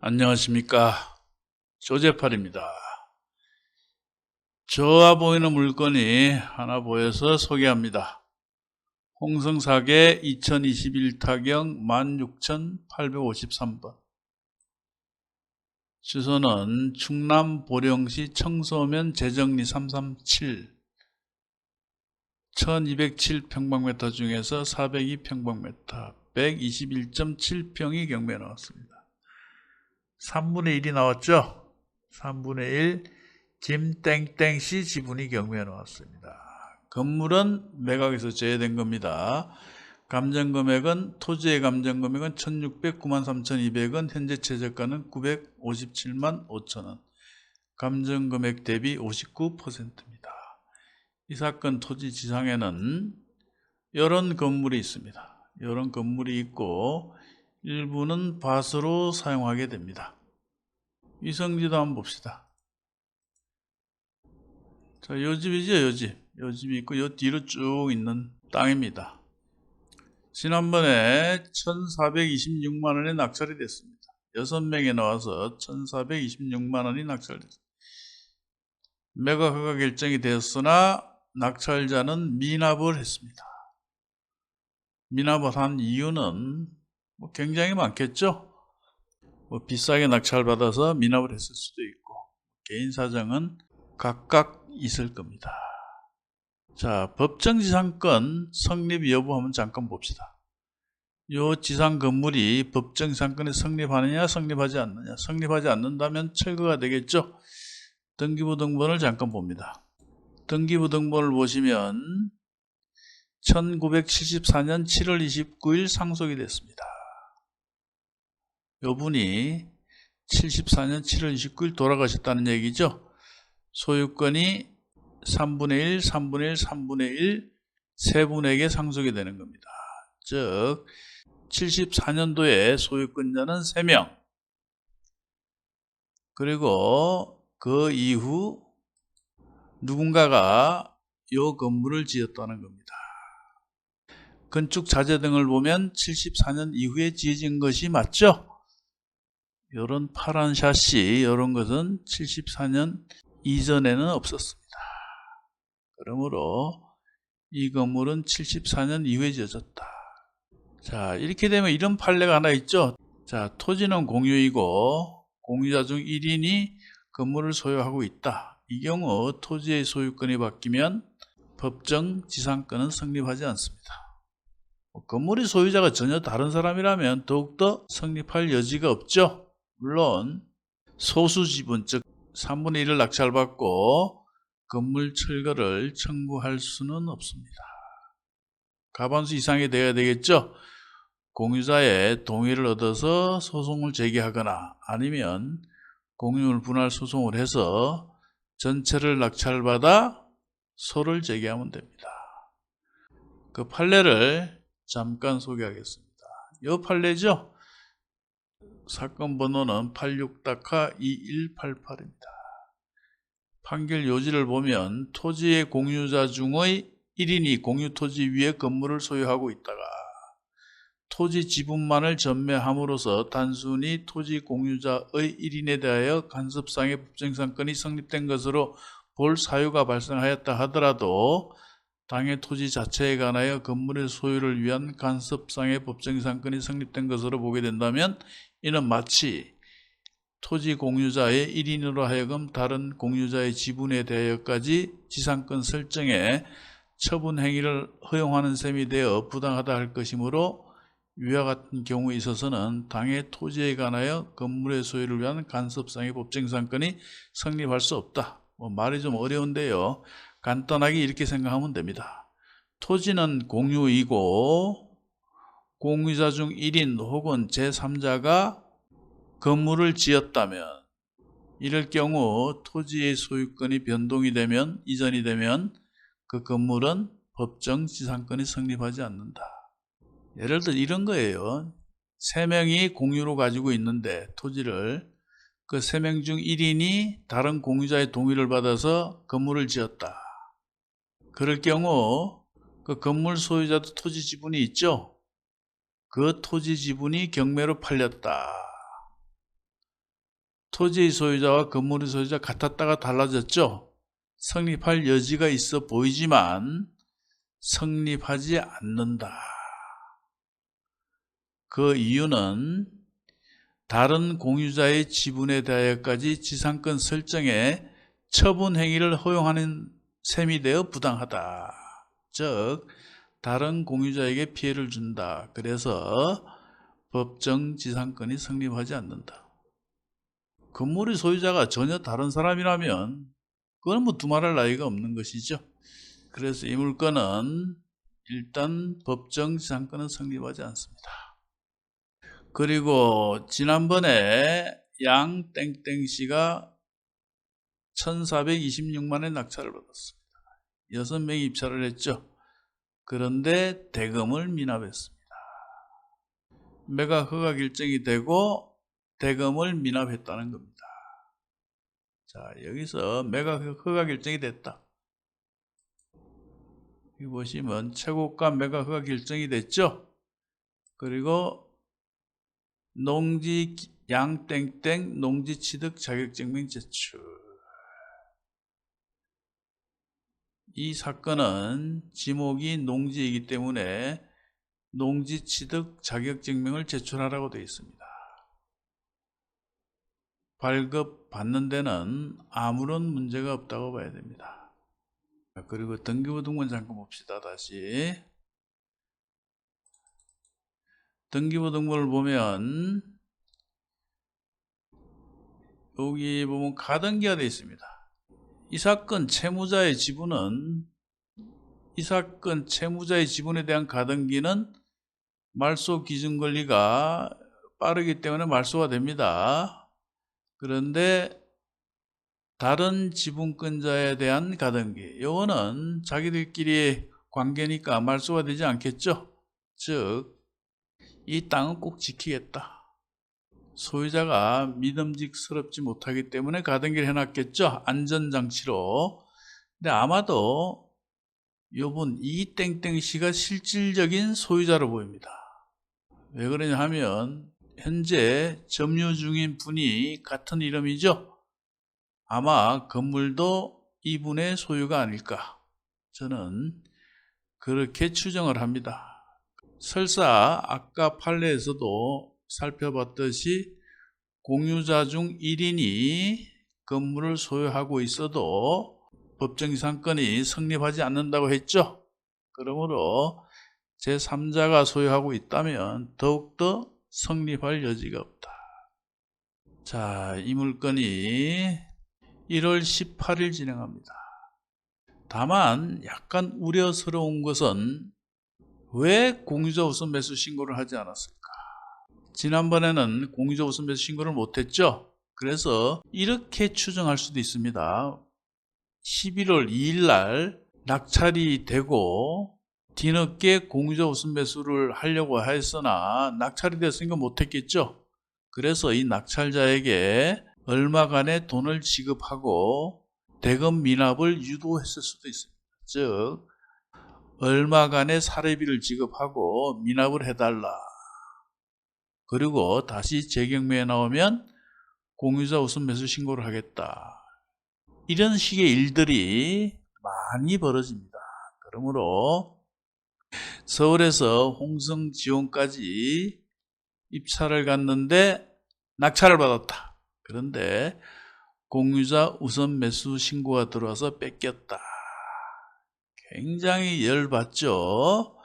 안녕하십니까. 조재팔입니다. 저와 보이는 물건이 하나 보여서 소개합니다. 홍성사계 2021 타경 16,853번. 주소는 충남 보령시 청소면 재정리 337. 1207평방미터 중에서 402평방미터 121.7평이 경매에 나왔습니다. 3분의 1이 나왔죠? 3분의 1 김땡땡씨 지분이 경매에 나왔습니다. 건물은 매각에서 제외된 겁니다. 감정금액은 토지의 감정금액은 1609만 3200원, 현재 최저가는 957만 5천원, 감정금액 대비 59%입니다. 이 사건 토지 지상에는 이런 건물이 있습니다. 이런 건물이 있고 일부는 밭으로 사용하게 됩니다. 위성지도 한번 봅시다. 자, 요 집이죠, 요 집. 요 집이 있고, 요 뒤로 쭉 있는 땅입니다. 지난번에 1426만원에 낙찰이 됐습니다. 6명에 나와서 1426만원이 낙찰됐습니다. 매각 허가 결정이 되었으나 낙찰자는 미납을 했습니다. 미납을 한 이유는 굉장히 많겠죠. 비싸게 낙찰받아서 미납을 했을 수도 있고 개인 사정은 각각 있을 겁니다. 자, 법정지상권 성립 여부 한번 잠깐 봅시다. 요 지상 건물이 법정지상권에 성립하느냐 성립하지 않느냐. 성립하지 않는다면 철거가 되겠죠. 등기부 등본을 잠깐 봅니다. 등기부 등본을 보시면 1974년 7월 29일 상속이 됐습니다. 요 분이 74년 7월 29일 돌아가셨다는 얘기죠. 소유권이 3분의 1, 3분의 1, 3분의 1 세 분에게 상속이 되는 겁니다. 즉 74년도에 소유권자는 3명, 그리고 그 이후 누군가가 이 건물을 지었다는 겁니다. 건축 자재 등을 보면 74년 이후에 지어진 것이 맞죠? 이런 파란 샷시, 이런 것은 74년 이전에는 없었습니다. 그러므로 이 건물은 74년 이후에 지어졌다. 자, 이렇게 되면 이런 판례가 하나 있죠. 자, 토지는 공유이고 공유자 중 1인이 건물을 소유하고 있다. 이 경우 토지의 소유권이 바뀌면 법정 지상권은 성립하지 않습니다. 건물의 소유자가 전혀 다른 사람이라면 더욱더 성립할 여지가 없죠. 물론 소수 지분, 즉 3분의 1을 낙찰받고 건물 철거를 청구할 수는 없습니다. 과반수 이상이 되어야 되겠죠. 공유자의 동의를 얻어서 소송을 제기하거나 아니면 공유물 분할 소송을 해서 전체를 낙찰받아 소를 제기하면 됩니다. 그 판례를 잠깐 소개하겠습니다. 이 판례죠. 사건 번호는 86-2188입니다. 판결 요지를 보면 토지의 공유자 중의 1인이 공유 토지 위에 건물을 소유하고 있다가 토지 지분만을 전매함으로써 단순히 토지 공유자의 1인에 대하여 간섭상의 법정상권이 성립된 것으로 볼 사유가 발생하였다 하더라도 당의 토지 자체에 관하여 건물의 소유를 위한 간섭상의 법정상권이 성립된 것으로 보게 된다면 이는 마치 토지 공유자의 1인으로 하여금 다른 공유자의 지분에 대하여까지 지상권 설정에 처분 행위를 허용하는 셈이 되어 부당하다 할 것이므로 위와 같은 경우에 있어서는 당의 토지에 관하여 건물의 소유를 위한 간섭상의 법정상권이 성립할 수 없다. 말이 좀 어려운데요. 간단하게 이렇게 생각하면 됩니다. 토지는 공유이고 공유자 중 1인 혹은 제3자가 건물을 지었다면 이럴 경우 토지의 소유권이 변동이 되면 이전이 되면 그 건물은 법정 지상권이 성립하지 않는다. 예를 들어 이런 거예요. 3명이 공유로 가지고 있는데 토지를 그 3명 중 1인이 다른 공유자의 동의를 받아서 건물을 지었다. 그럴 경우 그 건물 소유자도 토지 지분이 있죠. 그 토지 지분이 경매로 팔렸다. 토지의 소유자와 건물의 소유자 같았다가 달라졌죠. 성립할 여지가 있어 보이지만 성립하지 않는다. 그 이유는 다른 공유자의 지분에 대하여까지 지상권 설정에 처분 행위를 허용하는 셈이 되어 부당하다. 즉 다른 공유자에게 피해를 준다. 그래서 법정 지상권이 성립하지 않는다. 건물의 소유자가 전혀 다른 사람이라면 그건 뭐 두말할 나위가 없는 것이죠. 그래서 이 물건은 일단 법정 지상권은 성립하지 않습니다. 그리고 지난번에 양 땡땡씨가 1426만원의 낙찰을 받았습니다. 6명이 입찰을 했죠. 그런데 대금을 미납했습니다. 매각 허가 결정이 되고 대금을 미납했다는 겁니다. 자, 여기서 매각 허가 결정이 됐다. 여기 보시면 최고가 매각 허가 결정이 됐죠. 그리고 농지 양땡땡 농지 취득 자격증명 제출. 이 사건은 지목이 농지이기 때문에 농지 취득 자격증명을 제출하라고 되어 있습니다. 발급 받는 데는 아무런 문제가 없다고 봐야 됩니다. 그리고 등기부등본 잠깐 봅시다. 다시 등기부등본을 보면 여기 보면 가등기가 되어 있습니다. 이 사건 채무자의 지분은 이 사건 채무자의 지분에 대한 가등기는 말소 기준 권리가 빠르기 때문에 말소가 됩니다. 그런데 다른 지분권자에 대한 가등기, 이거는 자기들끼리의 관계니까 말소가 되지 않겠죠. 즉 이 땅은 꼭 지키겠다. 소유자가 믿음직스럽지 못하기 때문에 가등기를 해놨겠죠. 안전장치로. 근데 아마도 요분 이 땡땡씨가 실질적인 소유자로 보입니다. 왜 그러냐 하면 현재 점유 중인 분이 같은 이름이죠. 아마 건물도 이분의 소유가 아닐까. 저는 그렇게 추정을 합니다. 설사 아까 판례에서도 살펴봤듯이 공유자 중 1인이 건물을 소유하고 있어도 법정지상권이 성립하지 않는다고 했죠. 그러므로 제3자가 소유하고 있다면 더욱더 성립할 여지가 없다. 자, 이 물건이 1월 18일 진행합니다. 다만 약간 우려스러운 것은 왜 공유자 우선 매수 신고를 하지 않았을까? 지난번에는 공유자 우선 매수 신고를 못했죠. 그래서 이렇게 추정할 수도 있습니다. 11월 2일 날 낙찰이 되고 뒤늦게 공유자 우선 매수를 하려고 했으나 낙찰이 됐으니까 못했겠죠. 그래서 이 낙찰자에게 얼마간의 돈을 지급하고 대금 미납을 유도했을 수도 있습니다. 즉 얼마간의 사례비를 지급하고 미납을 해달라. 그리고 다시 재경매에 나오면 공유자 우선 매수 신고를 하겠다. 이런 식의 일들이 많이 벌어집니다. 그러므로 서울에서 홍성지원까지 입찰을 갔는데 낙찰을 받았다. 그런데 공유자 우선 매수 신고가 들어와서 뺏겼다. 굉장히 열받죠.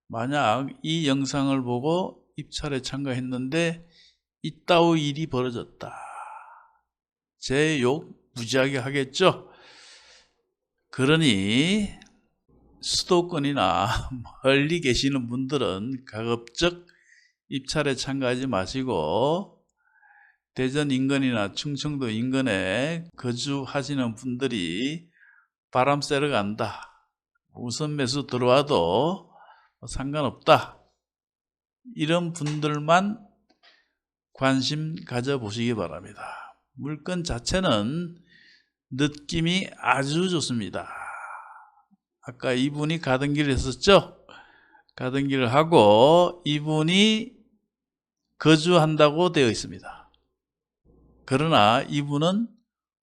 만약 이 영상을 보고 입찰에 참가했는데 이따위 일이 벌어졌다. 제 욕 무지하게 하겠죠. 그러니 수도권이나 멀리 계시는 분들은 가급적 입찰에 참가하지 마시고 대전 인근이나 충청도 인근에 거주하시는 분들이 바람 쐬러 간다. 우선 매수 들어와도 상관없다. 이런 분들만 관심 가져보시기 바랍니다. 물건 자체는 느낌이 아주 좋습니다. 아까 이분이 가등기를 했었죠? 가등기를 하고 이분이 거주한다고 되어 있습니다. 그러나 이분은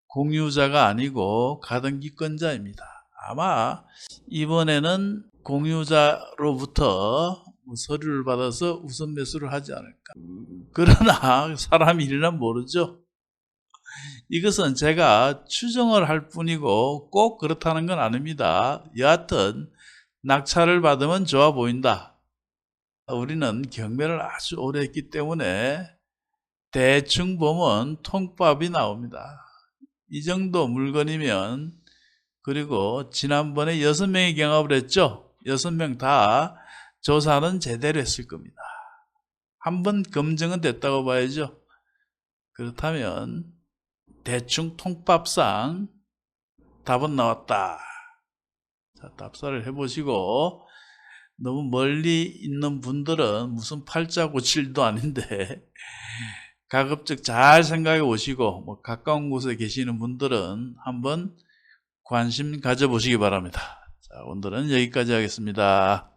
공유자가 아니고 가등기권자입니다. 아마 이번에는 공유자로부터 서류를 받아서 우선 매수를 하지 않을까. 그러나 사람 일이란 모르죠. 이것은 제가 추정을 할 뿐이고 꼭 그렇다는 건 아닙니다. 여하튼 낙찰을 받으면 좋아 보인다. 우리는 경매를 아주 오래 했기 때문에 대충 보면 통밥이 나옵니다. 이 정도 물건이면, 그리고 지난번에 6명이 경합을 했죠. 6명 다 조사는 제대로 했을 겁니다. 한번 검증은 됐다고 봐야죠. 그렇다면 대충 통밥상 답은 나왔다. 자, 답사를 해보시고, 너무 멀리 있는 분들은 무슨 팔자 고칠도 아닌데 가급적 잘 생각해 보시고, 가까운 곳에 계시는 분들은 한번 관심 가져보시기 바랍니다. 자, 오늘은 여기까지 하겠습니다.